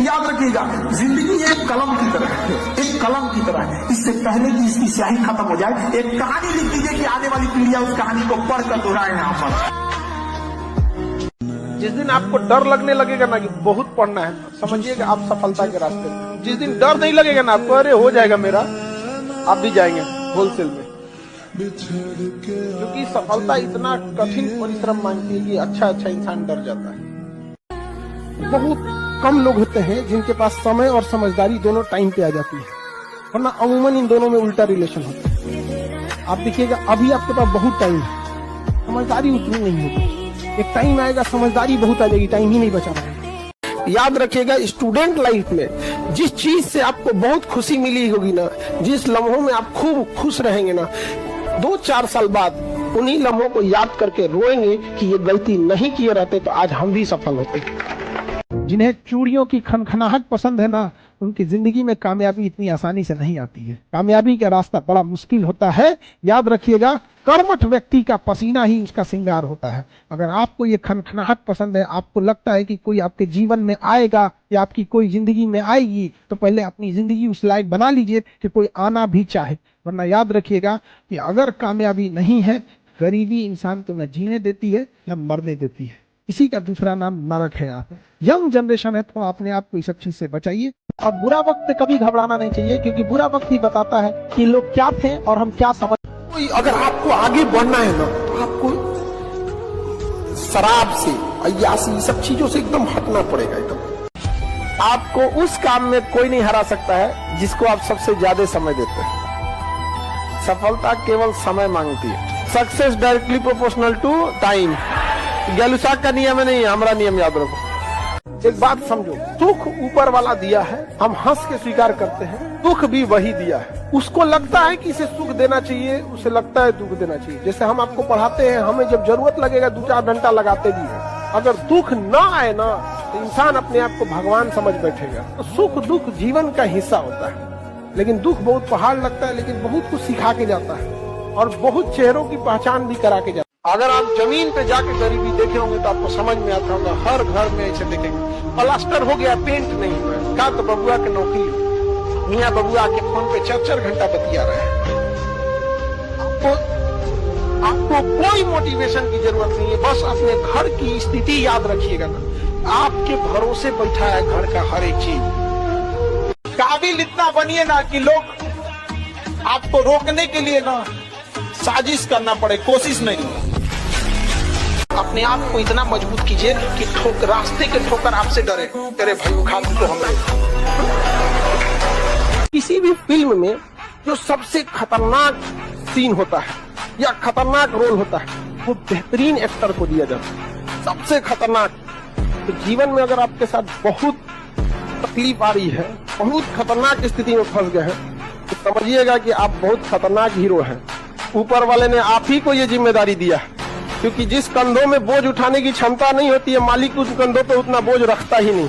याद रखिएगा, जिंदगी एक कलम की तरह है, एक कलम की तरह है। इससे पहले कि इसकी स्याही खत्म हो जाए, एक कहानी लिख दीजिए कि आने वाली पीढ़ियां उस कहानी को पढ़कर दोहराए यहाँ पर। जिस दिन आपको डर लगने लगेगा ना कि बहुत पढ़ना है, समझिएगा आप सफलता के रास्ते में। जिस दिन डर नहीं लगेगा ना आपको, अरे हो जाएगा मेरा, आप भी जाएंगे होलसेल में। क्योंकि सफलता इतना कठिन परिश्रम मांगती है कि अच्छा इंसान डर जाता है। बहुत कम लोग होते हैं जिनके पास समय और समझदारी दोनों टाइम पे आ जाती है, वरना अमूमन इन दोनों में उल्टा रिलेशन होता है। आप देखिएगा अभी आपके पास बहुत टाइम है, समझदारी उतनी नहीं होगी। एक टाइम आएगा समझदारी बहुत आ जाएगी, टाइम ही नहीं बचा पाएगा। याद रखिएगा, स्टूडेंट लाइफ में जिस चीज से आपको बहुत खुशी मिली होगी ना, जिस लम्हों में आप खूब खुश रहेंगे ना, 2-4 साल बाद उन्हीं लम्हों को याद करके रोएंगे कि ये गलती नहीं किए रहते तो आज हम भी सफल होते। जिन्हें चूड़ियों की खनखनाहट पसंद है ना, उनकी जिंदगी में कामयाबी इतनी आसानी से नहीं आती है। कामयाबी का रास्ता बड़ा मुश्किल होता है। याद रखिएगा, कर्मठ व्यक्ति का पसीना ही उसका श्रृंगार होता है। अगर आपको ये खनखनाहट पसंद है, आपको लगता है कि कोई आपके जीवन में आएगा या आपकी कोई जिंदगी में आएगी, तो पहले अपनी जिंदगी उस लायक बना लीजिए कि कोई आना भी चाहे। वरना याद रखिएगा कि अगर कामयाबी नहीं है, गरीबी इंसान को न जीने देती है न मरने देती है। इसी का दूसरा नाम नरक है। आप यंग जनरेशन है तो अपने आप को इस चीज से बचाइए। और बुरा वक्त कभी घबराना नहीं चाहिए, क्योंकि बुरा वक्त ही बताता है कि लोग क्या थे और हम क्या समझ। अगर आपको आगे बढ़ना है ना, तो आपको शराब से, अय्यासी, सब चीजों से एकदम हटना पड़ेगा। एकदम आपको उस काम में कोई नहीं हरा सकता है जिसको आप सबसे ज्यादा समय देते हैं। सफलता केवल समय मांगती है। Success directly proportional to time. Gay Lussac का नियम नहीं है, हमारा नियम याद रखो। एक बात समझो, दुख ऊपर वाला दिया है, हम हंस के स्वीकार करते हैं। दुख भी वही दिया है। उसको लगता है कि इसे सुख देना चाहिए, उसे लगता है दुख देना चाहिए। जैसे हम आपको पढ़ाते हैं, हमें जब जरूरत लगेगा 2-4 घंटा लगाते भी है। अगर दुख ना आए ना, तो इंसान अपने आप को भगवान समझ बैठेगा। तो सुख दुख जीवन का हिस्सा होता है। लेकिन दुख बहुत पहाड़ लगता है, लेकिन बहुत कुछ सिखा के जाता है और बहुत चेहरों की पहचान भी करा के जाता है। अगर आप जमीन पे जाके गरीबी देखे होंगे तो आपको समझ में आता होगा। हर घर में ऐसे देखेंगे, प्लास्टर हो गया, पेंट नहीं हुआ। क्या तो बबुआ की नौकरी, मियाँ बबुआ के फोन पे 4-4 घंटा बतिया रहे हैं। आपको कोई मोटिवेशन की जरूरत नहीं है, बस अपने घर की स्थिति याद रखिएगा ना। आपके भरोसे बैठा है घर का हर एक चीज। काबिल इतना बनिए ना कि लोग आपको रोकने के लिए ना साजिश करना पड़े, कोशिश नहीं। अपने आप को इतना मजबूत कीजिए कि रास्ते के ठोकर आपसे डरे, तेरे भाई उठा तो हमें। किसी भी फिल्म में जो सबसे खतरनाक सीन होता है या खतरनाक रोल होता है, वो बेहतरीन एक्टर को दिया जाता है, सबसे खतरनाक। तो जीवन में अगर आपके साथ बहुत तकलीफ आ रही है, बहुत खतरनाक स्थिति में फंस गए हैं, तो समझिएगा कि आप बहुत खतरनाक हीरो हैं। ऊपर वाले ने आप ही को ये जिम्मेदारी दिया है, क्योंकि जिस कंधों में बोझ उठाने की क्षमता नहीं होती है, मालिक उस कंधों पे उतना बोझ रखता ही नहीं।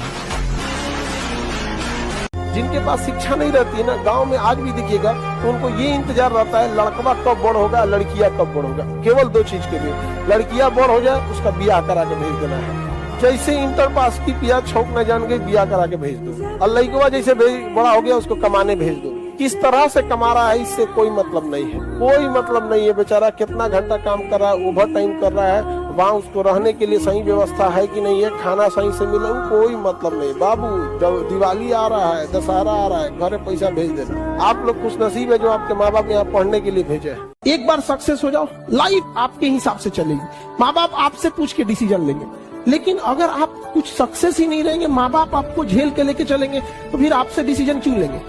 जिनके पास शिक्षा नहीं रहती है ना, गांव में आज भी देखिएगा, तो उनको ये इंतजार रहता है लड़का कब बड़ होगा, लड़कियां कब बड़ होगा। केवल 2 चीज के लिए, लड़कियां बड़ हो जाए, उसका ब्याह करा के भेज देना है। जैसे इंटर पास की पिया छोक न जान गई, ब्याह करा के भेज दो। और लड़का जैसे बड़ा हो गया, उसको कमाने भेज दो। किस तरह से कमा रहा है इससे कोई मतलब नहीं है, कोई मतलब नहीं है। बेचारा कितना घंटा काम कर रहा है, ओवर टाइम कर रहा है, वहाँ उसको रहने के लिए सही व्यवस्था है कि नहीं है, खाना सही से मिले, कोई मतलब नहीं। बाबू, जब दिवाली आ रहा है, दशहरा आ रहा है, घर पैसा भेज देना। आप लोग खुश नसीब है जो आपके माँ बाप यहाँ पढ़ने के लिए भेजे हैं। एक बार सक्सेस हो जाओ, लाइफ आपके हिसाब से चलेगी। माँ बाप आपसे पूछ के डिसीजन लेंगे। लेकिन अगर आप कुछ सक्सेस ही नहीं रहेंगे, माँ बाप आपको झेल के लेके चलेंगे, तो फिर आपसे डिसीजन क्यों लेंगे।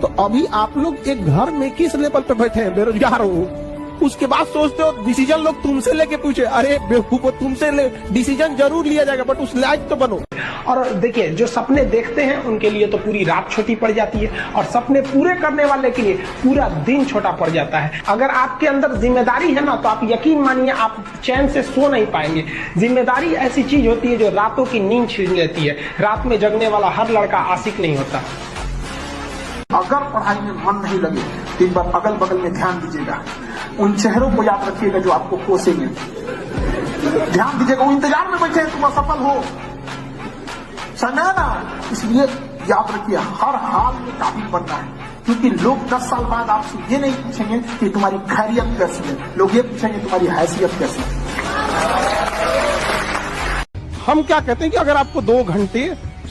तो अभी आप लोग एक घर में किस लेवल पे बैठे हैं, बेरोजगार हो, उसके बाद सोचते हो डिसीजन लोग तुमसे लेके पूछे। अरे बेवकूफो, तुमसे डिसीजन जरूर लिया जाएगा, बट उस लायक तो बनो। और देखिए, जो सपने देखते हैं उनके लिए तो पूरी रात छोटी पड़ जाती है, और सपने पूरे करने वाले के लिए पूरा दिन छोटा पड़ जाता है। अगर आपके अंदर जिम्मेदारी है ना, तो आप यकीन मानिए आप चैन से सो नहीं पाएंगे। जिम्मेदारी ऐसी चीज होती है जो रातों की नींद छीन लेती है। रात में जगने वाला हर लड़का आशिक नहीं होता। अगर पढ़ाई में मन नहीं लगे तो एक बार अगल बगल में ध्यान दीजिएगा, उन चेहरों को याद रखिएगा जो आपको कोसेंगे। ध्यान दीजिएगा, वो इंतजार में बैठे हैं तुम असफल हो। समय ना, इसलिए याद रखिए हर हाल में काबिल बनना है, क्योंकि लोग 10 साल बाद आपसे ये नहीं पूछेंगे कि तुम्हारी खैरियत कैसी है, लोग ये पूछेंगे तुम्हारी हैसियत कैसी है। हम क्या कहते हैं कि अगर आपको 2 घंटे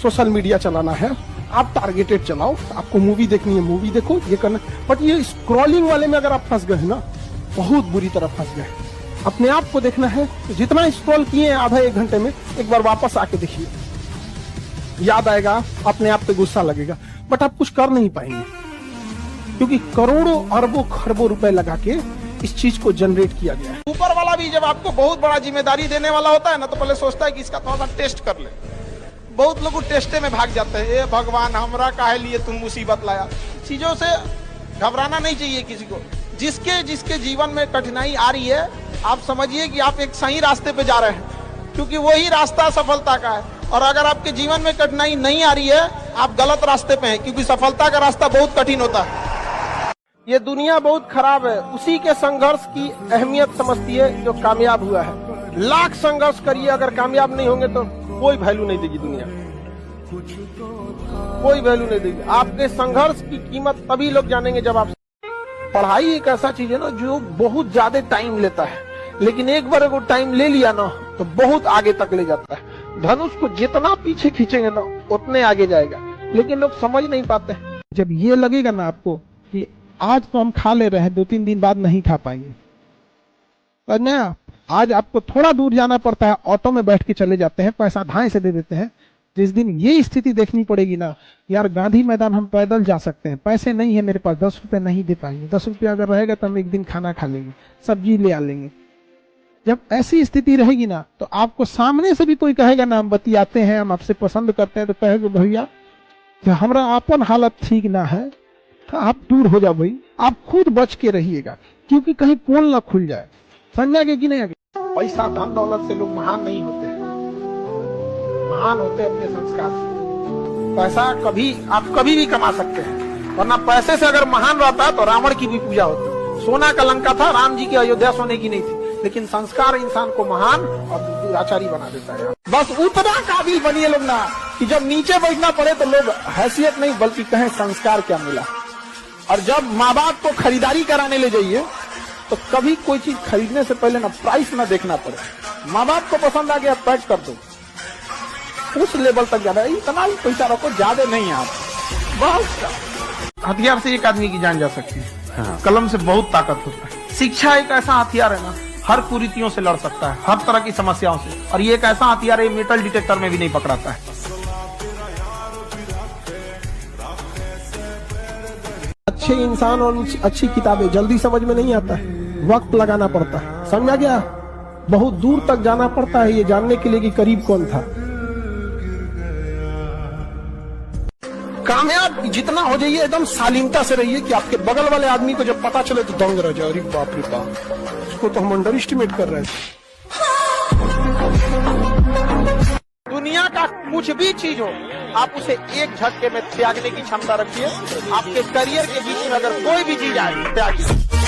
सोशल मीडिया चलाना है, आप टारगेटेड चलाओ, आपको मूवी देखनी है मूवी देखो, ये करना, बट ये स्क्रॉलिंग वाले में अगर आप फंस गए ना, बहुत बुरी तरह फंस गए। अपने आप को देखना है, तो जितना स्क्रॉल किए हैं आधा 1 घंटे में, एक बार वापस आके देखिए, याद आएगा, अपने आप पे गुस्सा लगेगा, बट आप कुछ कर नहीं पाएंगे, क्योंकि करोड़ों अरबों खरबों रुपए लगा के इस चीज को जनरेट किया गया है। ऊपर वाला भी जब आपको बहुत बड़ा जिम्मेदारी देने वाला होता है ना, तो पहले सोचता है कि इसका थोड़ा सा टेस्ट कर ले। बहुत लोग टेस्टे में भाग जाते हैं, ए भगवान हमरा काहे लिए तुम मुसीबत लाया। चीजों से घबराना नहीं चाहिए किसी को। जिसके जिसके जीवन में कठिनाई आ रही है, आप समझिए कि आप एक सही रास्ते पे जा रहे हैं, क्योंकि वही रास्ता सफलता का है। और अगर आपके जीवन में कठिनाई नहीं आ रही है, आप गलत रास्ते पे हैं, क्योंकि सफलता का रास्ता बहुत कठिन होता है। ये दुनिया बहुत खराब है, उसी के संघर्ष की अहमियत समझती है जो कामयाब हुआ है। लाख संघर्ष करिए, अगर कामयाब नहीं होंगे तो कोई वैल्यू नहीं देगी दुनिया, कोई वैल्यू नहीं देगी। आपके संघर्ष की कीमत तभी लोग जानेंगे जब आप। पढ़ाई एक ऐसा चीज है ना जो बहुत ज्यादा टाइम लेता है, लेकिन एक बार अगर टाइम ले लिया ना तो बहुत आगे तक ले जाता है। धनुष को जितना पीछे खींचेंगे ना उतने आगे जाएगा, लेकिन लोग समझ नहीं पाते। जब ये लगेगा ना आपको कि आज तो हम खा ले रहे हैं, 2-3 दिन बाद नहीं खा पाएंगे, तो ना आज आपको थोड़ा दूर जाना पड़ता है, ऑटो में बैठ के चले जाते हैं, पैसा धाए से दे देते हैं। जिस दिन ये स्थिति देखनी पड़ेगी ना, यार गांधी मैदान हम पैदल जा सकते हैं, पैसे नहीं है मेरे पास, 10 रुपए नहीं दे पाएंगे, 10 रुपये अगर रहेगा तो हम एक दिन खाना खा लेंगे, सब्जी ले आ लेंगे। जब ऐसी स्थिति रहेगी ना, तो आपको सामने से भी कोई कहेगा ना हम बतियाते हैं, हम आपसे पसंद करते हैं, तो कहेगा भैया जो हमारा अपन हालत ठीक ना है, तो आप दूर हो जाओ भाई, आप खुद बच के रहिएगा, क्योंकि कहीं पोल ना खुल जाए। समझ गए कि नहीं? आगे पैसा धन दौलत से लोग महान नहीं होते, महान होते अपने संस्कार से। पैसा आप कभी भी कमा सकते हैं, वरना पैसे से अगर महान रहता तो रावण की भी पूजा होती। सोना का लंका था, राम जी की अयोध्या सोने की नहीं थी, लेकिन संस्कार इंसान को महान और दुराचारी बना देता है। बस उतना काबिल बनिए लोग ना कि जब नीचे बैठना पड़े तो लोग हैसियत नहीं बल्कि कहें संस्कार क्या मिला। और जब माँ बाप को खरीदारी कराने ले जाइए तो कभी कोई चीज खरीदने से पहले ना प्राइस ना देखना पड़े। माँ बाप को पसंद आ गया पैक कर दो, उस लेवल तक जाना, इतना ही पैसा रखो, ज्यादा नहीं आप। बस हथियार से एक आदमी की जान जा सकती है, हाँ। कलम से बहुत ताकत होता है। शिक्षा एक ऐसा हथियार है ना, हर कुरीतियों से लड़ सकता है, हर तरह की समस्याओं से। और ये एक ऐसा हथियार है, मेटल डिटेक्टर में भी नहीं पकड़ाता है। अच्छे इंसान और अच्छी किताबें जल्दी समझ में नहीं आता है, वक्त लगाना पड़ता है। समझा गया? बहुत दूर तक जाना पड़ता है ये जानने के लिए कि करीब कौन था। कामयाब जितना हो जाइए एकदम शालीनता से रहिए कि आपके बगल वाले आदमी को जब पता चले तो दंग रह जाए, अरे बाप रे बाप, उसको तो हम अंडर एस्टिमेट कर रहे थे। दुनिया का कुछ भी चीज हो, आप उसे एक झटके में त्यागने की क्षमता रखिए। आपके करियर के बीच में अगर कोई भी चीज आए, त्यागिए।